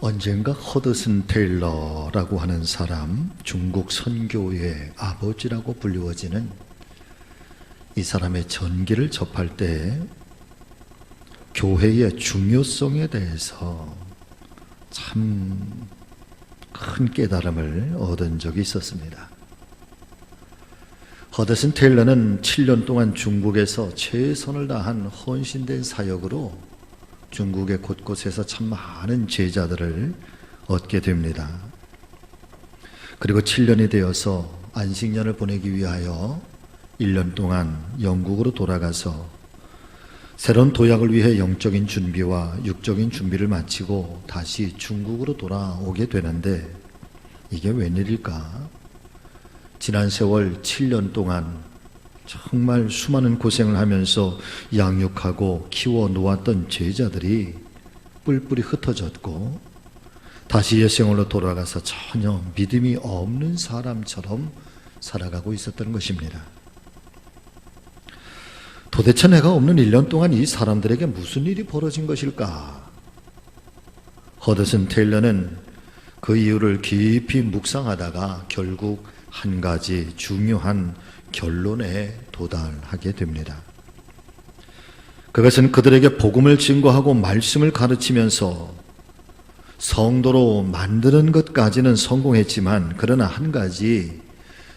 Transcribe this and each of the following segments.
언젠가 허드슨 테일러라고 하는 사람, 중국 선교의 아버지라고 불리워지는 이 사람의 전기를 접할 때 교회의 중요성에 대해서 참 큰 깨달음을 얻은 적이 있었습니다. 허드슨 테일러는 7년 동안 중국에서 최선을 다한 헌신된 사역으로 중국의 곳곳에서 참 많은 제자들을 얻게 됩니다. 그리고 7년이 되어서 안식년을 보내기 위하여 1년 동안 영국으로 돌아가서 새로운 도약을 위해 영적인 준비와 육적인 준비를 마치고 다시 중국으로 돌아오게 되는데 이게 웬일일까? 지난 세월 7년 동안 정말 수많은 고생을 하면서 양육하고 키워 놓았던 제자들이 뿔뿔이 흩어졌고 다시 옛생활로 돌아가서 전혀 믿음이 없는 사람처럼 살아가고 있었던 것입니다. 도대체 내가 없는 1년 동안 이 사람들에게 무슨 일이 벌어진 것일까? 허드슨 테일러는 그 이유를 깊이 묵상하다가 결국 한 가지 중요한 결론에 도달하게 됩니다. 그것은 그들에게 복음을 증거하고 말씀을 가르치면서 성도로 만드는 것까지는 성공했지만 그러나 한 가지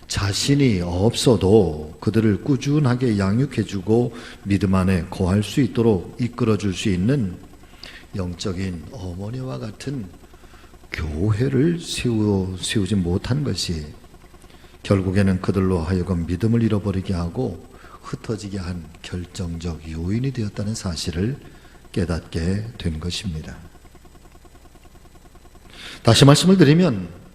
자신이 없어도 그들을 꾸준하게 양육해주고 믿음 안에 거할 수 있도록 이끌어줄 수 있는 영적인 어머니와 같은 교회를 세우지 못한 것이 결국에는 그들로 하여금 믿음을 잃어버리게 하고 흩어지게 한 결정적 요인이 되었다는 사실을 깨닫게 된 것입니다. 다시 말씀을 드리면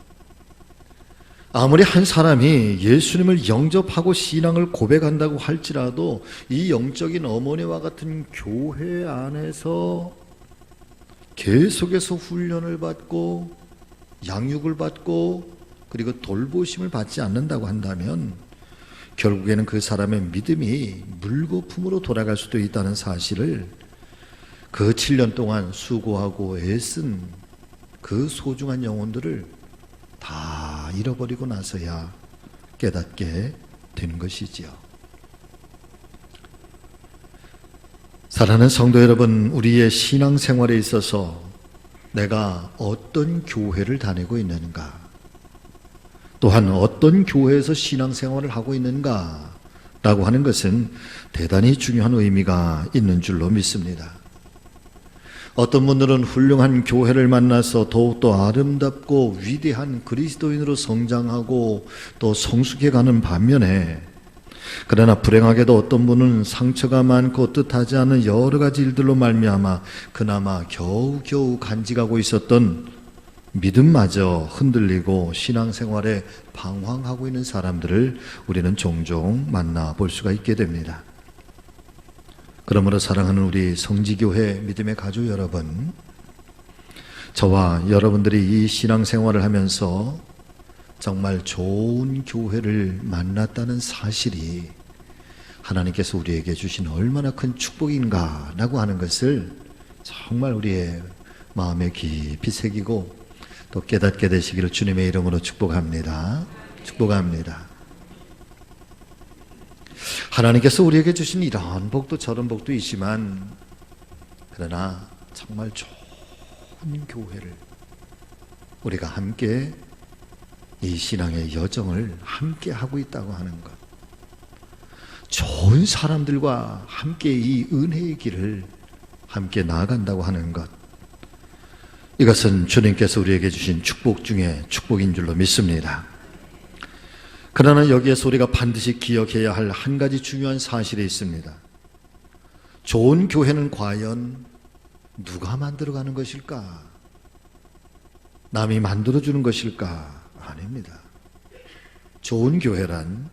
아무리 한 사람이 예수님을 영접하고 신앙을 고백한다고 할지라도 이 영적인 어머니와 같은 교회 안에서 계속해서 훈련을 받고 양육을 받고 그리고 돌보심을 받지 않는다고 한다면 결국에는 그 사람의 믿음이 물거품으로 돌아갈 수도 있다는 사실을 그 7년 동안 수고하고 애쓴 그 소중한 영혼들을 다 잃어버리고 나서야 깨닫게 된 것이지요. 사랑하는 성도 여러분, 우리의 신앙생활에 있어서 내가 어떤 교회를 다니고 있는가, 또한 어떤 교회에서 신앙생활을 하고 있는가 라고 하는 것은 대단히 중요한 의미가 있는 줄로 믿습니다. 어떤 분들은 훌륭한 교회를 만나서 더욱더 아름답고 위대한 그리스도인으로 성장하고 또 성숙해가는 반면에 그러나 불행하게도 어떤 분은 상처가 많고 뜻하지 않은 여러 가지 일들로 말미암아 그나마 겨우겨우 간직하고 있었던 믿음마저 흔들리고 신앙생활에 방황하고 있는 사람들을 우리는 종종 만나볼 수가 있게 됩니다. 그러므로 사랑하는 우리 성지교회 믿음의 가족 여러분, 저와 여러분들이 이 신앙생활을 하면서 정말 좋은 교회를 만났다는 사실이 하나님께서 우리에게 주신 얼마나 큰 축복인가라고 하는 것을 정말 우리의 마음에 깊이 새기고 또 깨닫게 되시기를 주님의 이름으로 축복합니다. 축복합니다. 하나님께서 우리에게 주신 이런 복도 저런 복도 있지만 그러나 정말 좋은 교회를 우리가 함께 이 신앙의 여정을 함께 하고 있다고 하는 것, 좋은 사람들과 함께 이 은혜의 길을 함께 나아간다고 하는 것, 이것은 주님께서 우리에게 주신 축복 중에 축복인 줄로 믿습니다. 그러나 여기에서 우리가 반드시 기억해야 할 한 가지 중요한 사실이 있습니다. 좋은 교회는 과연 누가 만들어가는 것일까? 남이 만들어주는 것일까? 아닙니다. 좋은 교회란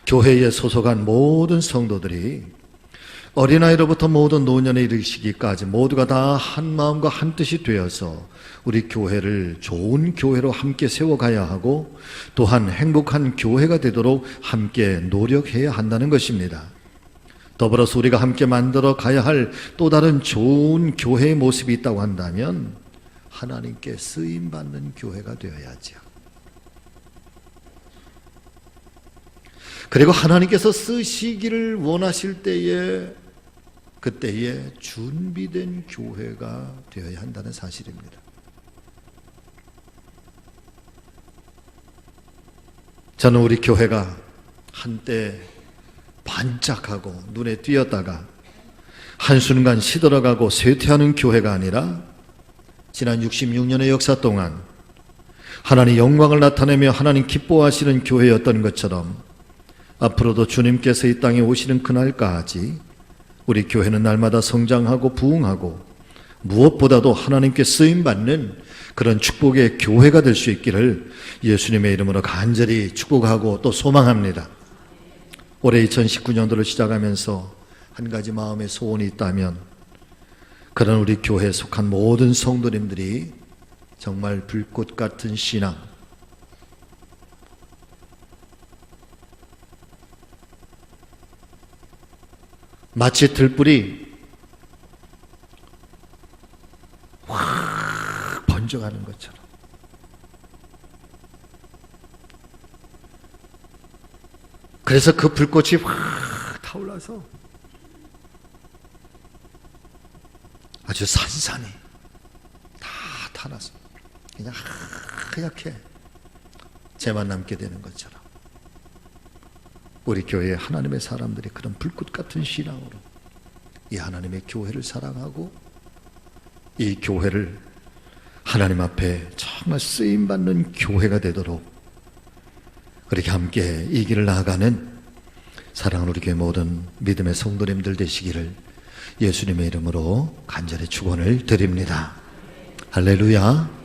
교회에 소속한 모든 성도들이 어린아이로부터 모든 노년에 이르시기까지 모두가 다 한 마음과 한 뜻이 되어서 우리 교회를 좋은 교회로 함께 세워가야 하고 또한 행복한 교회가 되도록 함께 노력해야 한다는 것입니다. 더불어서 우리가 함께 만들어 가야 할 또 다른 좋은 교회의 모습이 있다고 한다면 하나님께 쓰임받는 교회가 되어야죠. 그리고 하나님께서 쓰시기를 원하실 때에 그때에 준비된 교회가 되어야 한다는 사실입니다. 저는 우리 교회가 한때 반짝하고 눈에 띄었다가 한순간 시들어가고 쇠퇴하는 교회가 아니라 지난 66년의 역사 동안 하나님 영광을 나타내며 하나님 기뻐하시는 교회였던 것처럼 앞으로도 주님께서 이 땅에 오시는 그날까지 우리 교회는 날마다 성장하고 부흥하고 무엇보다도 하나님께 쓰임받는 그런 축복의 교회가 될 수 있기를 예수님의 이름으로 간절히 축복하고 또 소망합니다. 올해 2019년도를 시작하면서 한 가지 마음의 소원이 있다면 그런 우리 교회에 속한 모든 성도님들이 정말 불꽃 같은 신앙, 마치 들불이 확 번져가는 것처럼 그래서 그 불꽃이 확 타올라서 아주 산산이 다 타나서 그냥 하얗게 재만 남게 되는 것처럼 우리 교회의 하나님의 사람들이 그런 불꽃 같은 신앙으로 이 하나님의 교회를 사랑하고 이 교회를 하나님 앞에 정말 쓰임받는 교회가 되도록 그렇게 함께 이 길을 나아가는 사랑하는 우리 교회 모든 믿음의 성도님들 되시기를 예수님의 이름으로 간절히 축원을 드립니다. 할렐루야.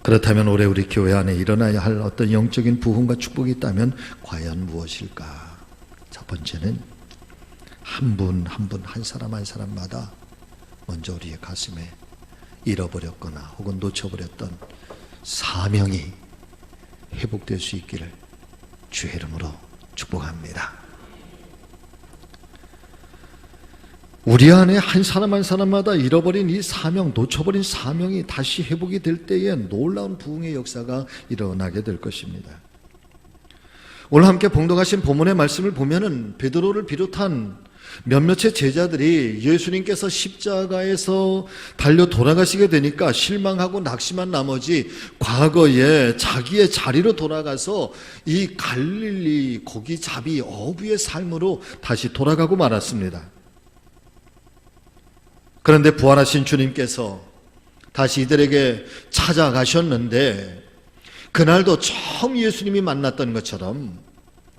그렇다면 올해 우리 교회 안에 일어나야 할 어떤 영적인 부흥과 축복이 있다면 과연 무엇일까? 첫 번째는 한 분 한 분 한 사람 한 사람마다 먼저 우리의 가슴에 잃어버렸거나 혹은 놓쳐버렸던 사명이 회복될 수 있기를 주의 이름으로 축복합니다. 우리 안에 한 사람 한 사람마다 잃어버린 이 사명, 놓쳐버린 사명이 다시 회복이 될 때에 놀라운 부흥의 역사가 일어나게 될 것입니다. 오늘 함께 봉독하신 본문의 말씀을 보면은 베드로를 비롯한 몇몇의 제자들이 예수님께서 십자가에서 달려 돌아가시게 되니까 실망하고 낙심한 나머지 과거에 자기의 자리로 돌아가서 이 갈릴리 고기잡이 어부의 삶으로 다시 돌아가고 말았습니다. 그런데 부활하신 주님께서 다시 이들에게 찾아가셨는데 그날도 처음 예수님이 만났던 것처럼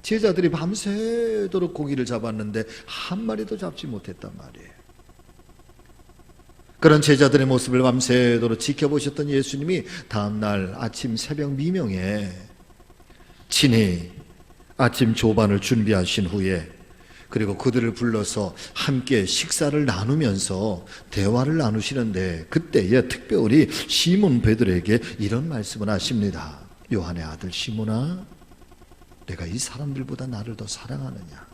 제자들이 밤새도록 고기를 잡았는데 한 마리도 잡지 못했단 말이에요. 그런 제자들의 모습을 밤새도록 지켜보셨던 예수님이 다음날 아침 새벽 미명에 친히 아침 조반을 준비하신 후에 그리고 그들을 불러서 함께 식사를 나누면서 대화를 나누시는데 그때에 특별히 시몬 베드로에게 이런 말씀을 하십니다. 요한의 아들 시몬아, 내가 이 사람들보다 나를 더 사랑하느냐?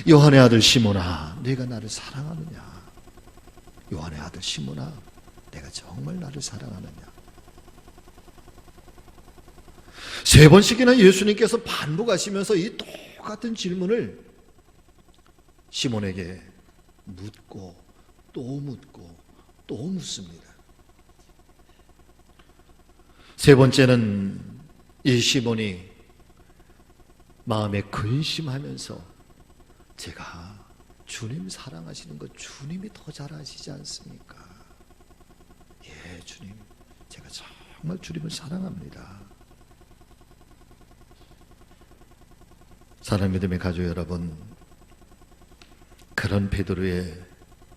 요한의 아들 시몬아, 내가 나를 사랑하느냐? 요한의 아들 시몬아, 내가 정말 나를 사랑하느냐? 세 번씩이나 예수님께서 반복하시면서 이 똑같은 질문을 시몬에게 묻고 또 묻고 또 묻습니다. 세 번째는 이 시몬이 마음에 근심하면서 제가 주님 사랑하시는 것 주님이 더 잘 아시지 않습니까? 예, 주님, 제가 정말 주님을 사랑합니다. 사랑 믿음의 가족 여러분, 그런 베드로의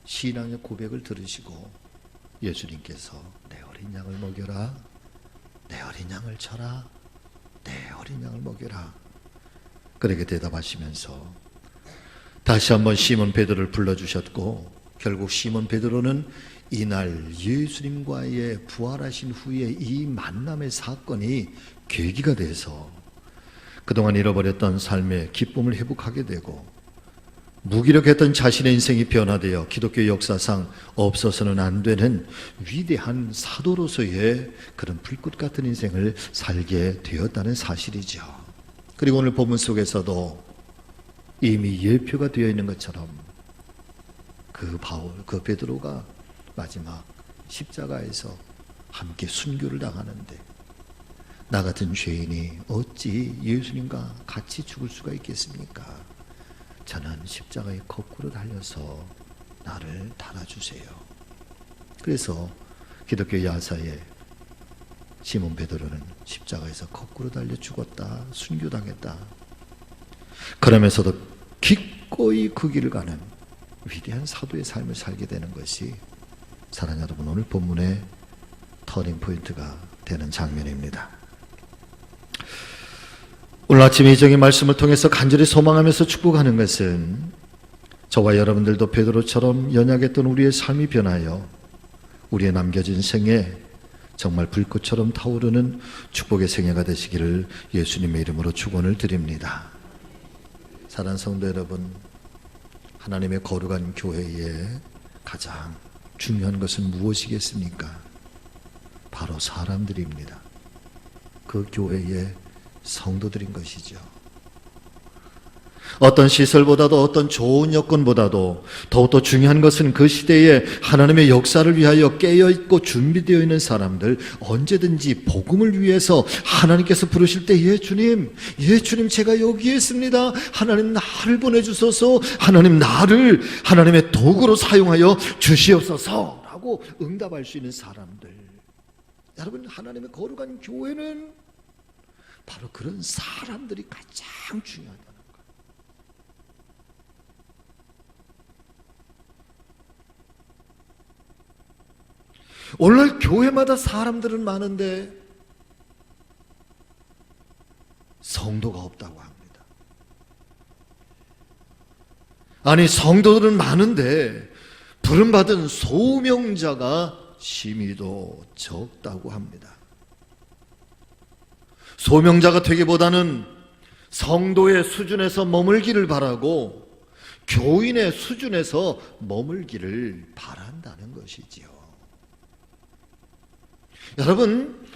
신앙의 고백을 들으시고 예수님께서 내 어린 양을 먹여라, 내 어린 양을 쳐라, 내 어린 양을 먹여라 그렇게 대답하시면서 다시 한번 시몬 베드로를 불러주셨고 결국 시몬 베드로는 이날 예수님과의 부활하신 후에 이 만남의 사건이 계기가 돼서 그동안 잃어버렸던 삶의 기쁨을 회복하게 되고 무기력했던 자신의 인생이 변화되어 기독교 역사상 없어서는 안 되는 위대한 사도로서의 그런 불꽃 같은 인생을 살게 되었다는 사실이죠. 그리고 오늘 본문 속에서도 이미 예표가 되어 있는 것처럼 그 바울, 그 베드로가 마지막 십자가에서 함께 순교를 당하는데 나 같은 죄인이 어찌 예수님과 같이 죽을 수가 있겠습니까? 저는 십자가에 거꾸로 달려서 나를 달아주세요. 그래서 기독교 야사의 시몬 베드로는 십자가에서 거꾸로 달려 죽었다, 순교당했다. 그러면서도 기꺼이 그 길을 가는 위대한 사도의 삶을 살게 되는 것이 사랑하는 여러분, 오늘 본문의 터닝 포인트가 되는 장면입니다. 오늘 아침 이정의 말씀을 통해서 간절히 소망하면서 축복하는 것은 저와 여러분들도 베드로처럼 연약했던 우리의 삶이 변하여 우리의 남겨진 생에 정말 불꽃처럼 타오르는 축복의 생애가 되시기를 예수님의 이름으로 축원을 드립니다. 사랑하는 성도 여러분, 하나님의 거룩한 교회에 가장 중요한 것은 무엇이겠습니까? 바로 사람들입니다. 그 교회의 성도들인 것이죠. 어떤 시설보다도 어떤 좋은 여건보다도 더욱더 중요한 것은 그 시대에 하나님의 역사를 위하여 깨어있고 준비되어 있는 사람들, 언제든지 복음을 위해서 하나님께서 부르실 때 예 주님 제가 여기에 있습니다, 하나님 나를 보내주소서, 하나님 나를 하나님의 도구로 사용하여 주시옵소서 라고 응답할 수 있는 사람들. 여러분, 하나님의 거룩한 교회는 바로 그런 사람들이 가장 중요하다는 거예요. 오늘날 교회마다 사람들은 많은데 성도가 없다고 합니다. 아니, 성도들은 많은데 부름받은 소명자가 심히도 적다고 합니다. 소명자가 되기보다는 성도의 수준에서 머물기를 바라고 교인의 수준에서 머물기를 바란다는 것이지요. 여러분,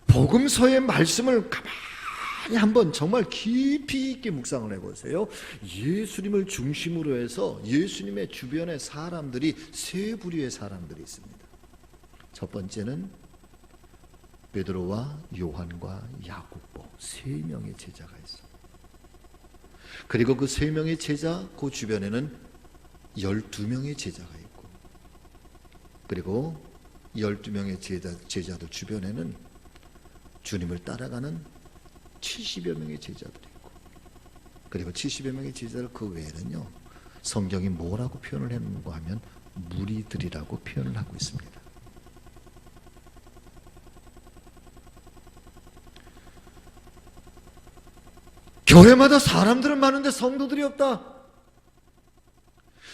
복음서의 말씀을 가만히 한번 정말 깊이 있게 묵상을 해보세요. 예수님을 중심으로 해서 예수님의 주변에 사람들이 세 부류의 사람들이 있습니다. 첫 번째는 베드로와 요한과 야고보 세 명의 제자가 있어요. 그리고 그 세 명의 제자 그 주변에는 12명의 제자가 있고, 그리고 12명의 제자들 주변에는 주님을 따라가는 70여 명의 제자들이 있고, 그리고 70여 명의 제자들 그 외에는요, 성경이 뭐라고 표현을 했는가 하면 무리들이라고 표현을 하고 있습니다. 교회마다 사람들은 많은데 성도들이 없다.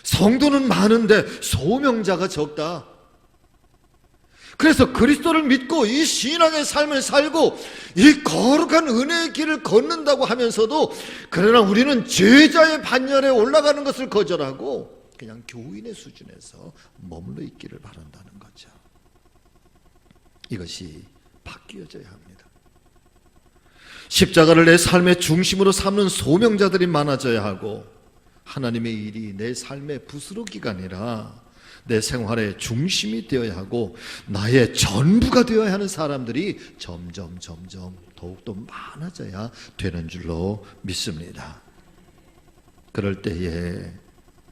성도는 많은데 소명자가 적다. 그래서 그리스도를 믿고 이 신앙의 삶을 살고 이 거룩한 은혜의 길을 걷는다고 하면서도 그러나 우리는 제자의 반열에 올라가는 것을 거절하고 그냥 교인의 수준에서 머물러 있기를 바란다는 거죠. 이것이 바뀌어져야 합니다. 십자가를 내 삶의 중심으로 삼는 소명자들이 많아져야 하고, 하나님의 일이 내 삶의 부스러기가 아니라 내 생활의 중심이 되어야 하고 나의 전부가 되어야 하는 사람들이 점점 더욱더 많아져야 되는 줄로 믿습니다. 그럴 때에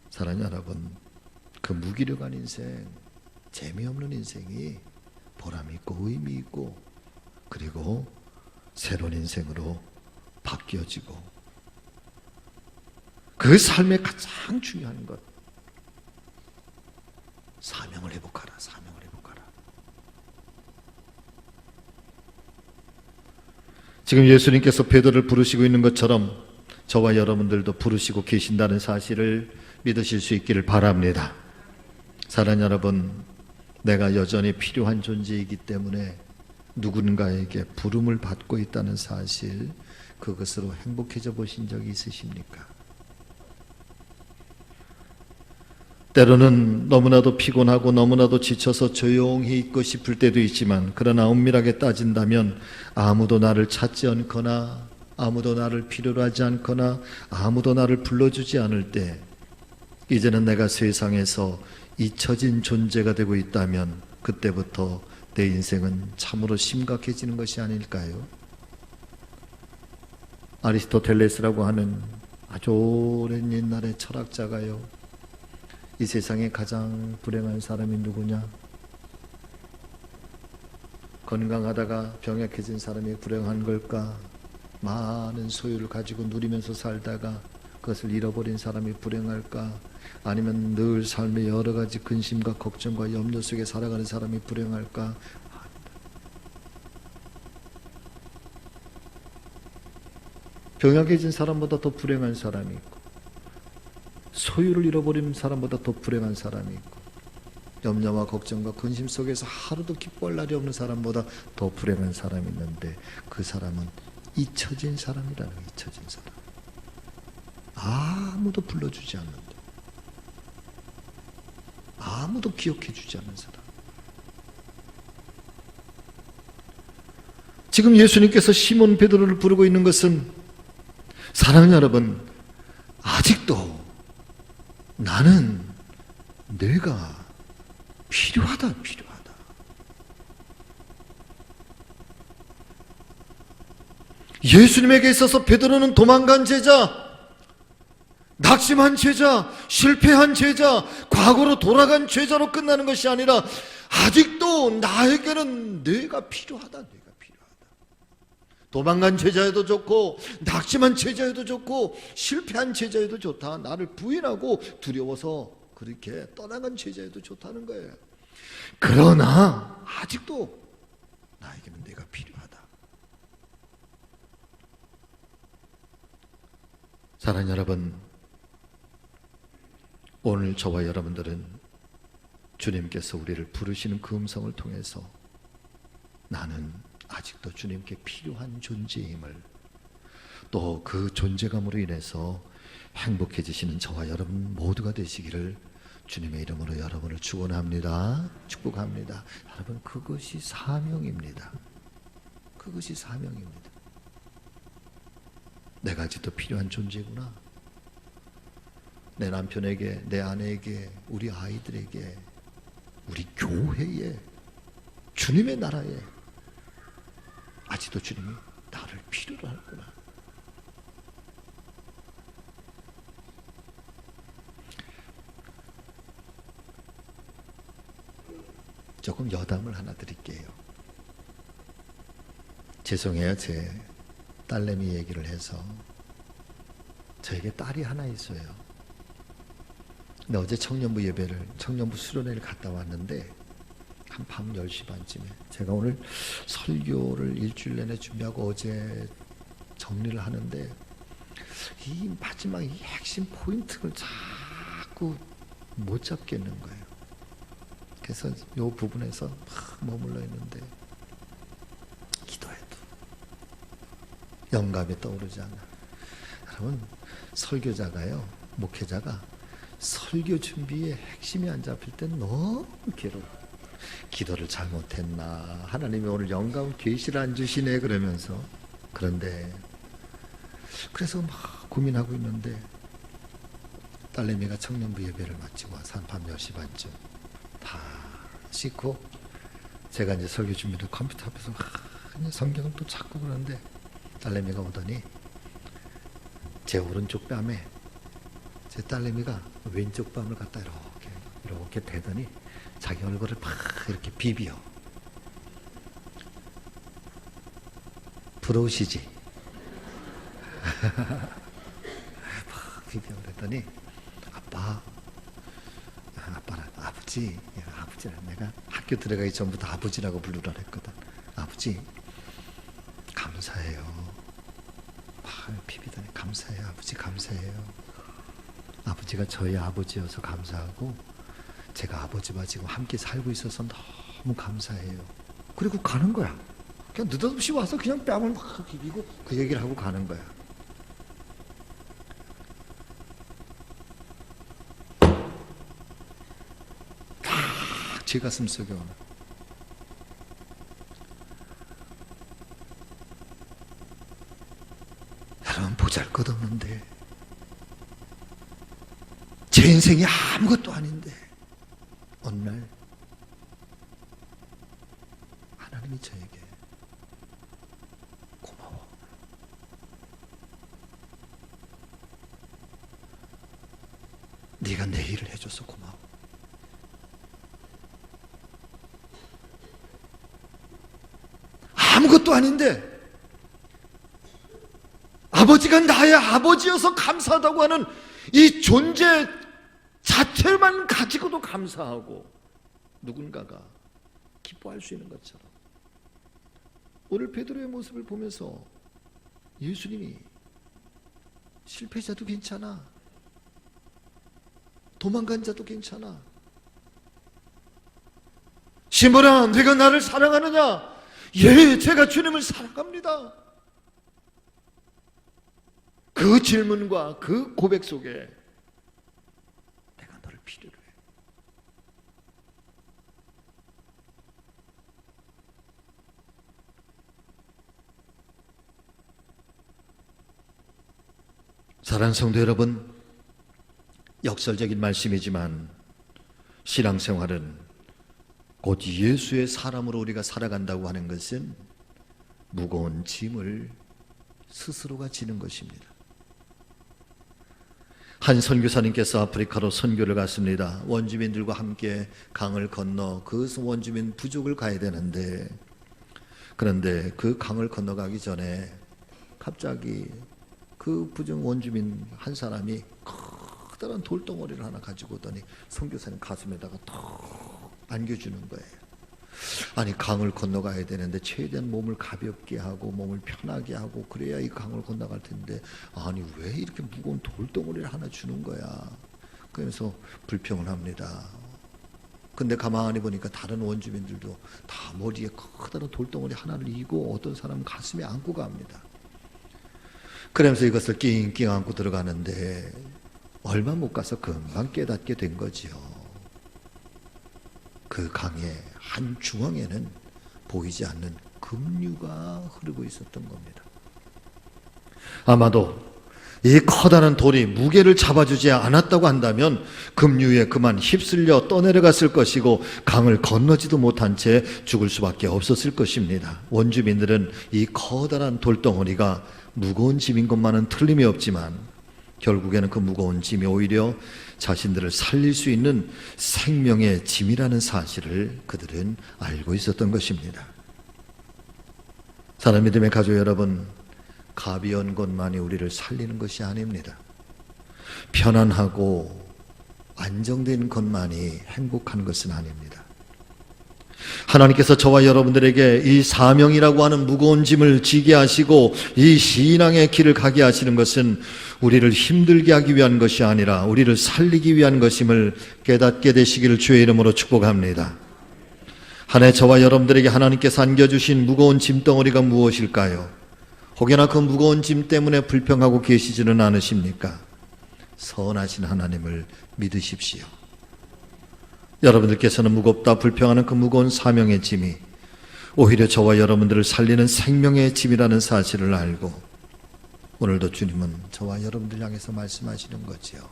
사랑하는 여러분, 그 무기력한 인생, 재미없는 인생이 보람이 있고 의미 있고, 그리고 새로운 인생으로 바뀌어지고, 그 삶의 가장 중요한 것, 사명을 회복하라. 사명을 회복하라. 지금 예수님께서 베드로를 부르시고 있는 것처럼 저와 여러분들도 부르시고 계신다는 사실을 믿으실 수 있기를 바랍니다. 사랑하는 여러분, 내가 여전히 필요한 존재이기 때문에 누군가에게 부름을 받고 있다는 사실, 그것으로 행복해져 보신 적이 있으십니까? 때로는 너무나도 피곤하고 너무나도 지쳐서 조용히 있고 싶을 때도 있지만, 그러나 엄밀하게 따진다면 아무도 나를 찾지 않거나 아무도 나를 필요로 하지 않거나 아무도 나를 불러주지 않을 때, 이제는 내가 세상에서 잊혀진 존재가 되고 있다면 그때부터 내 인생은 참으로 심각해지는 것이 아닐까요? 아리스토텔레스라고 하는 아주 오랜 옛날의 철학자가요, 이 세상에 가장 불행한 사람이 누구냐? 건강하다가 병약해진 사람이 불행한 걸까? 많은 소유를 가지고 누리면서 살다가 그것을 잃어버린 사람이 불행할까? 아니면 늘 삶의 여러 가지 근심과 걱정과 염려 속에 살아가는 사람이 불행할까? 병약해진 사람보다 더 불행한 사람이 있고, 소유를 잃어버린 사람보다 더 불행한 사람이 있고, 염려와 걱정과 근심 속에서 하루도 기뻐할 날이 없는 사람보다 더 불행한 사람이 있는데, 그 사람은 잊혀진 사람이라는 거예요. 잊혀진 사람. 아무도 불러주지 않는다. 아무도 기억해주지 않는 사람. 지금 예수님께서 시몬 베드로를 부르고 있는 것은, 사랑하는 여러분, 아직도 나는 내가 필요하다. 예수님에게 있어서 베드로는 도망간 제자, 낙심한 제자, 실패한 제자, 과거로 돌아간 제자로 끝나는 것이 아니라 아직도 나에게는 내가 필요하다. 도망간 제자여도 좋고 낙심한 제자여도 좋고 실패한 제자여도 좋다. 나를 부인하고 두려워서 그렇게 떠나간 제자여도 좋다는 거예요. 그러나 아직도 나에게는 내가 필요하다. 사랑하는 여러분, 오늘 저와 여러분들은 주님께서 우리를 부르시는 그 음성을 통해서 나는 아직도 주님께 필요한 존재임을, 또 그 존재감으로 인해서 행복해지시는 저와 여러분 모두가 되시기를 주님의 이름으로 여러분을 축원합니다. 축복합니다. 여러분, 그것이 사명입니다. 그것이 사명입니다. 내가 아직도 필요한 존재구나. 내 남편에게, 내 아내에게, 우리 아이들에게, 우리 교회에, 주님의 나라에 아직도 주님이 나를 필요로 하구나. 조금 여담을 하나 드릴게요. 죄송해요. 제 딸내미 얘기를 해서. 저에게 딸이 하나 있어요. 근데 어제 청년부 예배를, 청년부 수련회를 갔다 왔는데 한 밤 10시 반쯤에 제가 오늘 설교를 일주일 내내 준비하고 어제 정리를 하는데 이 마지막 이 핵심 포인트를 자꾸 못 잡겠는 거예요. 그래서 이 부분에서 막 머물러 있는데 기도해도 영감이 떠오르지 않아. 여러분, 설교자가요, 목회자가 설교 준비에 핵심이 안 잡힐 땐 너무 괴로워. 기도를 잘못했나, 하나님이 오늘 영감 계시를 안 주시네 그러면서. 그런데 그래서 막 고민하고 있는데 딸내미가 청년부 예배를 마치고 와서 한 밤 10시 반쯤 다 씻고 제가 이제 설교 준비를 컴퓨터 앞에서 성경을 또 찾고 그러는데 딸내미가 오더니 제 오른쪽 뺨에 제 딸내미가 왼쪽 뺨을 갖다 이렇게 대더니 자기 얼굴을 막 이렇게 비비어. 부러우시지? 막 비비어 그랬더니 아빠랑 아버지, 내가 학교 들어가기 전부터 아버지라고 부르라 했거든. 아버지, 감사해요. 막 비비더니 감사해요. 아버지 감사해요. 아버지가 저희 아버지여서 감사하고 제가 아버지와 지금 함께 살고 있어서 너무 감사해요. 그리고 가는 거야. 그냥 느닷없이 와서 그냥 뺨을 막 비비고 그 얘기를 하고 가는 거야. 제 가슴 속에 오는. 여러분, 보잘것없는데, 제 인생이 아무것도 아닌데 어느 날 하나님이 저에게 고마워, 네가 내 일을 해줘서 고마워, 아무것도 아닌데 아버지가 나의 아버지여서 감사하다고 하는 이 존재 자체만 가지고도 감사하고 누군가가 기뻐할 수 있는 것처럼, 오늘 베드로의 모습을 보면서 예수님이 실패자도 괜찮아, 도망간 자도 괜찮아, 시몬아 네가 나를 사랑하느냐? 예, 제가 주님을 사랑합니다. 그 질문과 그 고백 속에 내가 너를 필요로 해. 사랑하는 성도 여러분, 역설적인 말씀이지만 신앙생활은 곧 예수의 사람으로 우리가 살아간다고 하는 것은 무거운 짐을 스스로가 지는 것입니다. 한 선교사님께서 아프리카로 선교를 갔습니다. 원주민들과 함께 강을 건너 그 원주민 부족을 가야 되는데, 그런데 그 강을 건너가기 전에 갑자기 그 부족 원주민 한 사람이 커다란 돌덩어리를 하나 가지고 오더니 선교사님 가슴에다가 턱 안겨주는 거예요. 아니, 강을 건너가야 되는데 최대한 몸을 가볍게 하고 몸을 편하게 하고 그래야 이 강을 건너갈 텐데, 아니 왜 이렇게 무거운 돌덩어리를 하나 주는 거야. 그래서 불평을 합니다. 근데 가만히 보니까 다른 원주민들도 다 머리에 커다란 돌덩어리 하나를 이고 어떤 사람은 가슴에 안고 갑니다. 그러면서 이것을 낑낑 안고 들어가는데 얼마 못 가서 금방 깨닫게 된 거지요. 그 강의 한 중앙에는 보이지 않는 급류가 흐르고 있었던 겁니다. 아마도 이 커다란 돌이 무게를 잡아주지 않았다고 한다면 급류에 그만 휩쓸려 떠내려갔을 것이고 강을 건너지도 못한 채 죽을 수밖에 없었을 것입니다. 원주민들은 이 커다란 돌덩어리가 무거운 짐인 것만은 틀림이 없지만 결국에는 그 무거운 짐이 오히려 자신들을 살릴 수 있는 생명의 짐이라는 사실을 그들은 알고 있었던 것입니다. 사랑하는 믿음의 가족 여러분, 가벼운 것만이 우리를 살리는 것이 아닙니다. 편안하고 안정된 것만이 행복한 것은 아닙니다. 하나님께서 저와 여러분들에게 이 사명이라고 하는 무거운 짐을 지게 하시고 이 신앙의 길을 가게 하시는 것은 우리를 힘들게 하기 위한 것이 아니라 우리를 살리기 위한 것임을 깨닫게 되시기를 주의 이름으로 축복합니다. 한 해 저와 여러분들에게 하나님께서 안겨주신 무거운 짐덩어리가 무엇일까요? 혹여나 그 무거운 짐 때문에 불평하고 계시지는 않으십니까? 선하신 하나님을 믿으십시오. 여러분들께서는 무겁다 불평하는 그 무거운 사명의 짐이 오히려 저와 여러분들을 살리는 생명의 짐이라는 사실을 알고 오늘도 주님은 저와 여러분들 향해서 말씀하시는 거지요.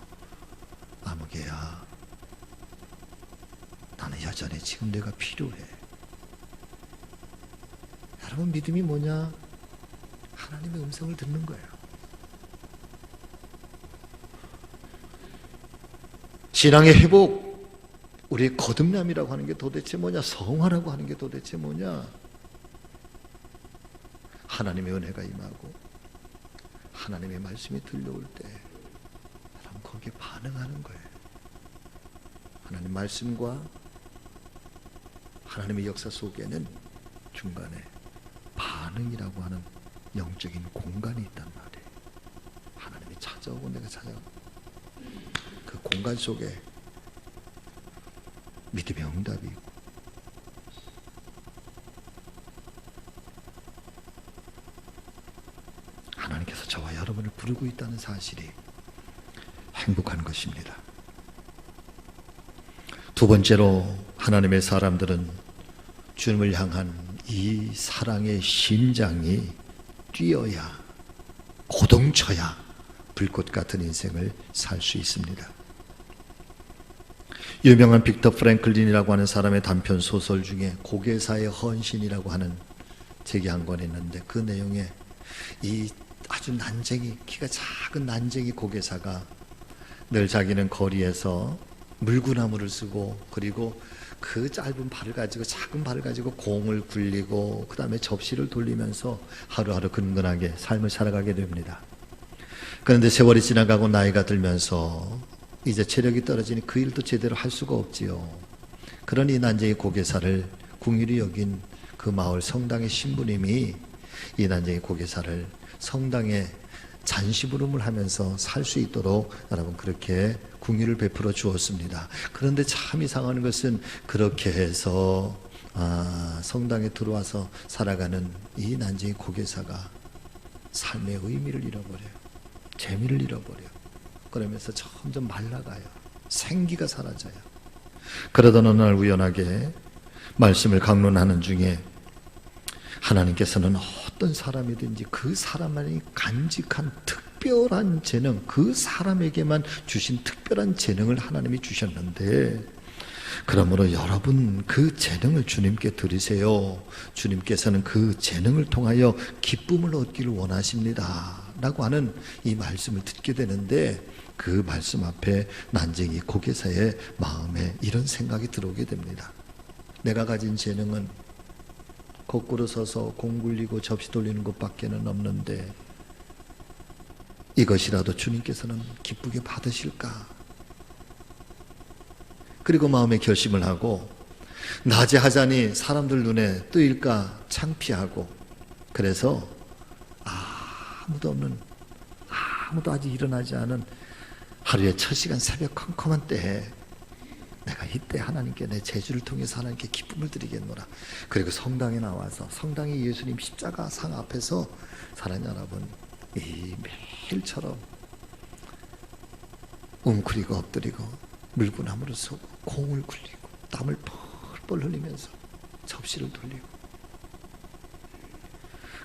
아무개야, 나는 여전히 지금 내가 필요해. 여러분, 믿음이 뭐냐? 하나님의 음성을 듣는 거예요. 신앙의 회복, 우리의 거듭남이라고 하는 게 도대체 뭐냐? 성화라고 하는 게 도대체 뭐냐? 하나님의 은혜가 임하고 하나님의 말씀이 들려올 때 여러분 거기에 반응하는 거예요. 하나님 말씀과 하나님의 역사 속에는 중간에 반응이라고 하는 영적인 공간이 있단 말이에요. 하나님이 찾아오고 내가 찾아오고 그 공간 속에 믿음의 응답이 있고 하나님께서 저와 여러분을 부르고 있다는 사실이 행복한 것입니다. 두 번째로 하나님의 사람들은 주님을 향한 이 사랑의 심장이 뛰어야, 고동쳐야 불꽃 같은 인생을 살 수 있습니다. 유명한 빅터 프랭클린이라고 하는 사람의 단편 소설 중에 고개사의 헌신이라고 하는 책이 한 권 있는데, 그 내용에 이 아주 난쟁이, 키가 작은 난쟁이 고개사가 늘 자기는 거리에서 물구나무를 쓰고, 그리고 그 짧은 발을 가지고, 작은 발을 가지고 공을 굴리고, 그 다음에 접시를 돌리면서 하루하루 근근하게 삶을 살아가게 됩니다. 그런데 세월이 지나가고 나이가 들면서 이제 체력이 떨어지니 그 일도 제대로 할 수가 없지요. 그러니 난쟁이 고개사를 궁휼히 여긴 그 마을 성당의 신부님이 이 난쟁이 고개사를 성당에 잔시부름을 하면서 살 수 있도록 여러분 그렇게 궁휼을 베풀어 주었습니다. 그런데 참 이상한 것은 그렇게 해서 성당에 들어와서 살아가는 이 난쟁이 고개사가 삶의 의미를 잃어버려요. 재미를 잃어버려요. 그러면서 점점 말라가요. 생기가 사라져요. 그러던 어느 날 우연하게 말씀을 강론하는 중에 하나님께서는 어떤 사람이든지 그 사람만이 간직한 특별한 재능, 그 사람에게만 주신 특별한 재능을 하나님이 주셨는데, 그러므로 여러분 그 재능을 주님께 드리세요. 주님께서는 그 재능을 통하여 기쁨을 얻기를 원하십니다 라고 하는 이 말씀을 듣게 되는데, 그 말씀 앞에 난쟁이 고개사의 마음에 이런 생각이 들어오게 됩니다. 내가 가진 재능은 거꾸로 서서 공 굴리고 접시 돌리는 것밖에는 없는데, 이것이라도 주님께서는 기쁘게 받으실까? 그리고 마음에 결심을 하고, 낮에 하자니 사람들 눈에 뜨일까 창피하고, 그래서 아무도 아직 일어나지 않은 하루의 첫 시간 새벽 컴컴한 때에 내가 이때 하나님께 내 재주를 통해서 하나님께 기쁨을 드리겠노라. 그리고 성당에 나와서 성당의 예수님 십자가 상 앞에서 사랑하는 여러분, 이 매일처럼 웅크리고 엎드리고 물구나무를 쏘고 공을 굴리고 땀을 펄펄 흘리면서 접시를 돌리고,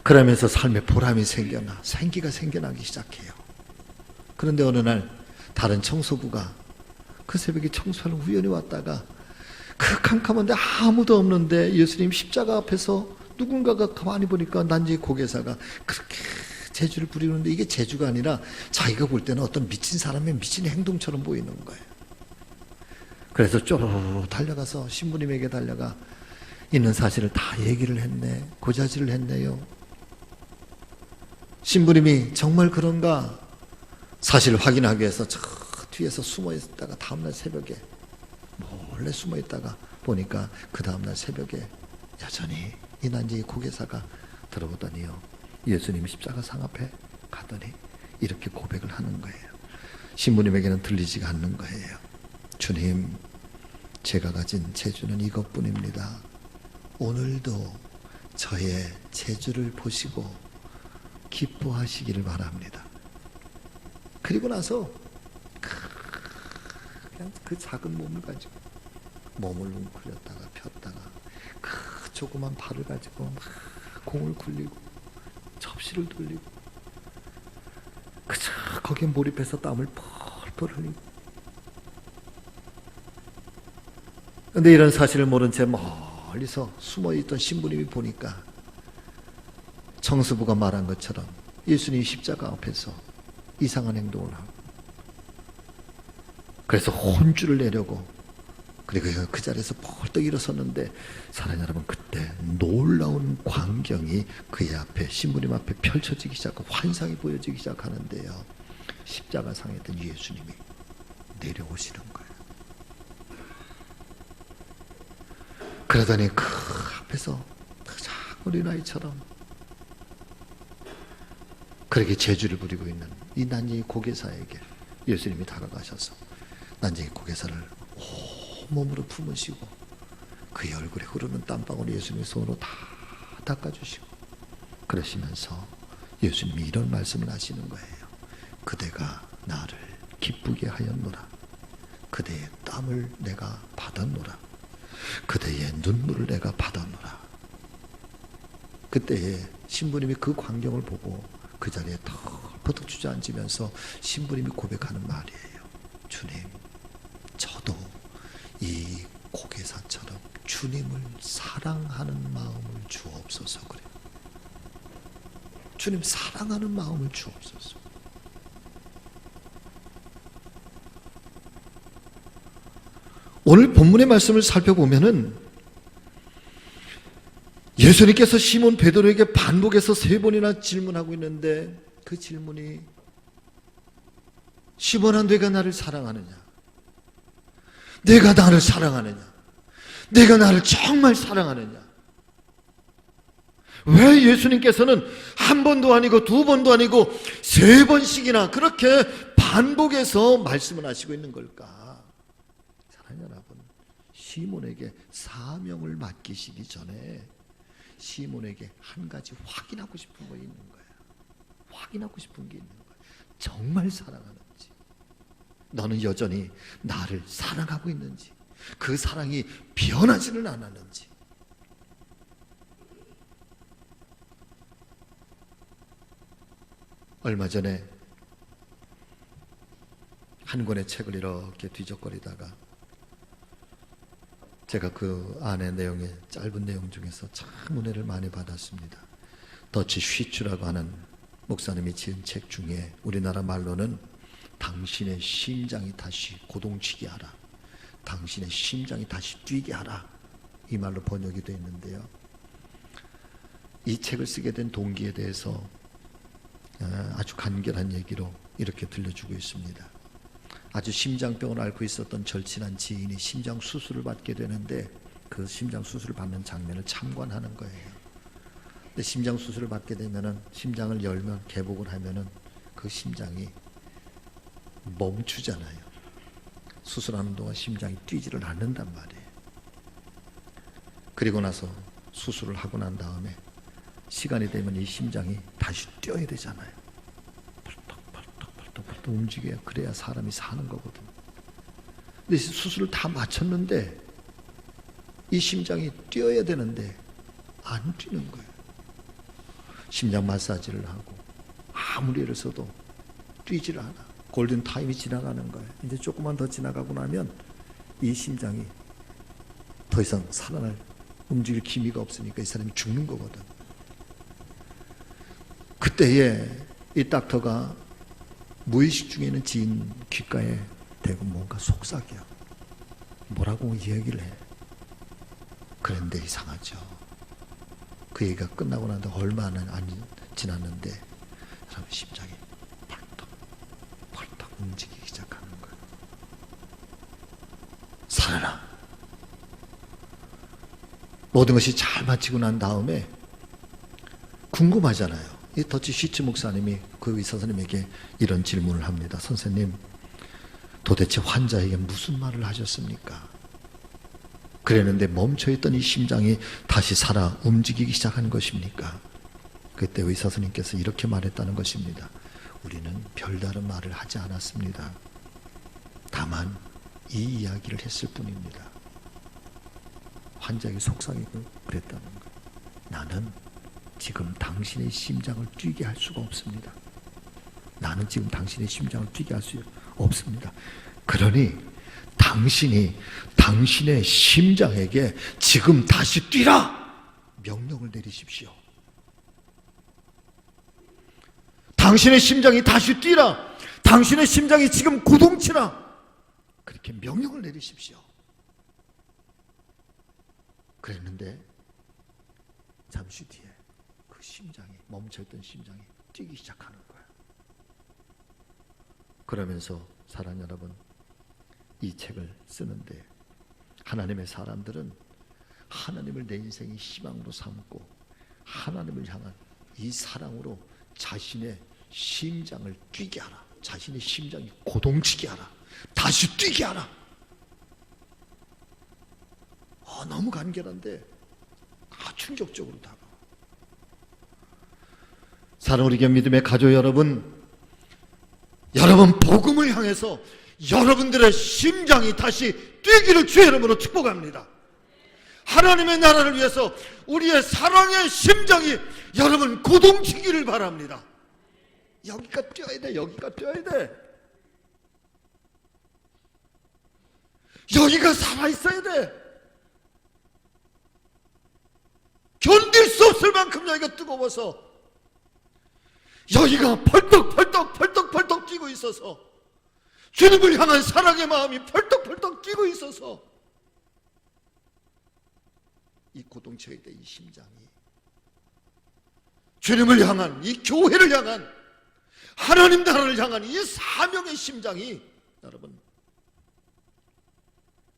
그러면서 삶에 보람이 생겨나, 생기가 생겨나기 시작해요. 그런데 어느 날 다른 청소부가 그 새벽에 청소하러 우연히 왔다가 그 캄캄한데 아무도 없는데 예수님 십자가 앞에서 누군가가 가만히 보니까 난쟁이 고개사가 그렇게 재주를 부리는데, 이게 재주가 아니라 자기가 볼 때는 어떤 미친 사람의 미친 행동처럼 보이는 거예요. 그래서 쪼르르 달려가서 신부님에게 달려가 있는 사실을 다 얘기를 했네, 고자질을 했네요. 신부님이 정말 그런가 사실을 확인하기 위해서 저 뒤에서 숨어 있다가 다음날 새벽에 몰래 숨어 있다가 보니까 그 다음날 새벽에 여전히 이 난쟁이 고개사가 들어오더니요, 예수님 십자가 상 앞에 가더니 이렇게 고백을 하는 거예요. 신부님에게는 들리지가 않는 거예요. 주님, 제가 가진 재주는 이것뿐입니다. 오늘도 저의 재주를 보시고 기뻐하시기를 바랍니다. 그리고 나서 그냥 그 작은 몸을 가지고 몸을 웅크렸다가 폈다가 그 조그만 발을 가지고 막 공을 굴리고 접시를 돌리고 그저 거기에 몰입해서 땀을 펄펄 흘리고, 근데 이런 사실을 모른 채 멀리서 숨어있던 신부님이 보니까 청수부가 말한 것처럼 예수님이 십자가 앞에서 이상한 행동을 하고, 그래서 혼쭐을 내려고, 그리고 그 자리에서 벌떡 일어섰는데, 사랑하는 여러분, 그때 놀라운 광경이 그의 앞에, 신부님 앞에 펼쳐지기 시작하고 환상이 보여지기 시작하는데요, 십자가 상에 있던 예수님이 내려오시는 거예요. 그러더니 그 앞에서 가장 어린아이처럼 그렇게 재주를 부리고 있는 이 난쟁이 고개사에게 예수님이 다가가셔서 난쟁이 고개사를 온몸으로 품으시고 그의 얼굴에 흐르는 땀방울을 예수님의 손으로 다 닦아주시고, 그러시면서 예수님이 이런 말씀을 하시는 거예요. 그대가 나를 기쁘게 하였노라. 그대의 땀을 내가 받았노라. 그대의 눈물을 내가 받았노라. 그때에 신부님이 그 광경을 보고 그 자리에 털퍼덕 주저앉으면서 신부님이 고백하는 말이에요. 주님, 저도 이 고개사처럼 주님을 사랑하는 마음을 주옵소서. 그래요. 주님 사랑하는 마음을 주옵소서. 오늘 본문의 말씀을 살펴보면은 예수님께서 시몬 베드로에게 반복해서 3번이나 질문하고 있는데 그 질문이 시몬아, 내가 나를 사랑하느냐? 내가 나를 사랑하느냐? 내가 나를 정말 사랑하느냐? 왜 예수님께서는 한 번도 아니고 2번도 아니고 3번씩이나 그렇게 반복해서 말씀을 하시고 있는 걸까? 사랑하는 여러분, 시몬에게 사명을 맡기시기 전에 시몬에게 한 가지 확인하고 싶은 거 있는 거야. 확인하고 싶은 게 있는 거야. 정말 사랑하는지, 너는 여전히 나를 사랑하고 있는지, 그 사랑이 변하지는 않았는지. 얼마 전에 한 권의 책을 이렇게 뒤적거리다가 제가 그 안의 내용에 짧은 내용 중에서 참 은혜를 많이 받았습니다. 더치 휘츠라고 하는 목사님이 지은 책 중에 우리나라 말로는 당신의 심장이 다시 고동치게 하라, 당신의 심장이 다시 뛰게 하라, 이 말로 번역이 되어 있는데요. 이 책을 쓰게 된 동기에 대해서 아주 간결한 얘기로 이렇게 들려주고 있습니다. 아주 심장병을 앓고 있었던 절친한 지인이 심장 수술을 받게 되는데 그 심장 수술을 받는 장면을 참관하는 거예요. 근데 심장 수술을 받게 되면은 심장을 열면, 개복을 하면은 그 심장이 멈추잖아요. 수술하는 동안 심장이 뛰지를 않는단 말이에요. 그리고 나서 수술을 하고 난 다음에 시간이 되면 이 심장이 다시 뛰어야 되잖아요. 펄떡 움직여야, 그래야 사람이 사는 거거든. 근데 수술을 다 마쳤는데 이 심장이 뛰어야 되는데 안 뛰는 거예요. 심장 마사지를 하고 아무리 애를 써도 뛰질 않아. 골든 타임이 지나가는 거예요. 이제 조금만 더 지나가고 나면 이 심장이 더 이상 살아날, 움직일 기미가 없으니까 이 사람이 죽는 거거든. 그때에 이 닥터가 무의식 중에 있는 지인 귓가에 대고 뭔가 속삭여. 뭐라고 이야기를 해. 그런데 이상하죠. 그 얘기가 끝나고 나서 얼마나 안 지났는데 사람 심장이 펄떡 움직이기 시작하는 거예요. 살아라. 모든 것이 잘 마치고 난 다음에 궁금하잖아요. 이 더치 휘츠 목사님이 그 의사 선생님에게 이런 질문을 합니다. 선생님, 도대체 환자에게 무슨 말을 하셨습니까? 그랬는데 멈춰있던 이 심장이 다시 살아 움직이기 시작한 것입니까? 그때 의사 선생님께서 이렇게 말했다는 것입니다. 우리는 별다른 말을 하지 않았습니다. 다만 이 이야기를 했을 뿐입니다. 환자에게 속삭이고 그랬다는 거예요. 나는 지금 당신의 심장을 뛰게 할 수가 없습니다. 나는 지금 당신의 심장을 뛰게 할 수 없습니다. 그러니 당신이 당신의 심장에게 지금 다시 뛰라! 명령을 내리십시오. 당신의 심장이 다시 뛰라! 당신의 심장이 지금 고동치라! 그렇게 명령을 내리십시오. 그랬는데 잠시 뒤에 그 심장이, 멈춰있던 심장이 뛰기 시작하는 거예요. 그러면서 사랑하는 여러분, 이 책을 쓰는데 하나님의 사람들은 하나님을 내 인생의 희망으로 삼고 하나님을 향한 이 사랑으로 자신의 심장을 뛰게 하라, 자신의 심장이 고동치게 하라, 다시 뛰게 하라. 너무 간결한데 충격적으로 다가와. 사랑하는 우리 믿음의 가족 여러분, 여러분 복음을 향해서 여러분들의 심장이 다시 뛰기를 주의 이름으로 축복합니다. 하나님의 나라를 위해서 우리의 사랑의 심장이 여러분 고동치기를 바랍니다. 여기가 뛰어야 돼. 여기가 뛰어야 돼. 여기가 살아있어야 돼. 견딜 수 없을 만큼 여기가 뜨거워서 여기가 펄떡 뛰고 있어서 주님을 향한 사랑의 마음이 펄떡 뛰고 있어서 이 고동쳐야 돼. 이 심장이 주님을 향한, 이 교회를 향한, 하나님 나라를 향한 이 사명의 심장이 여러분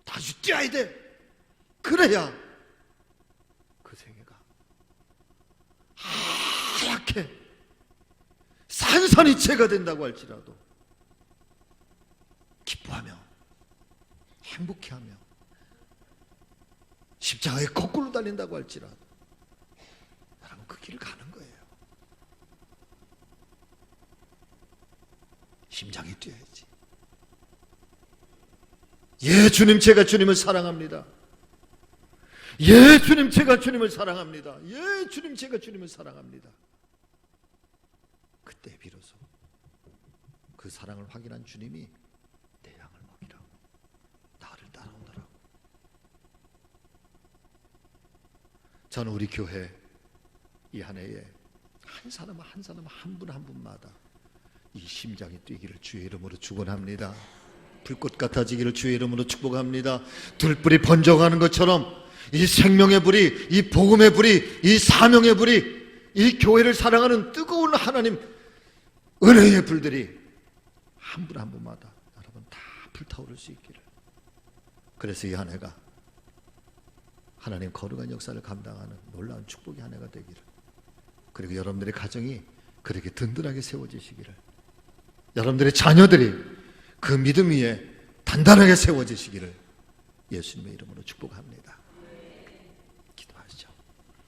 다시 뛰어야 돼. 그래야 그 세계가 하얗게 산산이체가 된다고 할지라도 기뻐하며 행복해하며 십자가에 거꾸로 달린다고 할지라도 여러분 그 길을 가는 거예요. 심장이 뛰어야지. 예, 주님, 제가 주님을 사랑합니다. 예, 주님, 제가 주님을 사랑합니다. 예, 주님, 제가 주님을 사랑합니다. 그때 비로소 그 사랑을 확인한 주님이 내 양을 먹이라고, 나를 따라오더라고. 저는 우리 교회 이 한 해에 한 사람 한 분 한 분마다 이 심장이 뛰기를 주의 이름으로 축원합니다. 불꽃 같아지기를 주의 이름으로 축복합니다. 들불이 번져가는 것처럼 이 생명의 불이, 이 복음의 불이, 이 사명의 불이, 이 교회를 사랑하는 뜨거운 하나님 은혜의 불들이 한 분 한 분마다 여러분 다 불타오를 수 있기를. 그래서 이 한 해가 하나님 거룩한 역사를 감당하는 놀라운 축복의 한 해가 되기를, 그리고 여러분들의 가정이 그렇게 든든하게 세워지시기를, 여러분들의 자녀들이 그 믿음 위에 단단하게 세워지시기를 예수님의 이름으로 축복합니다.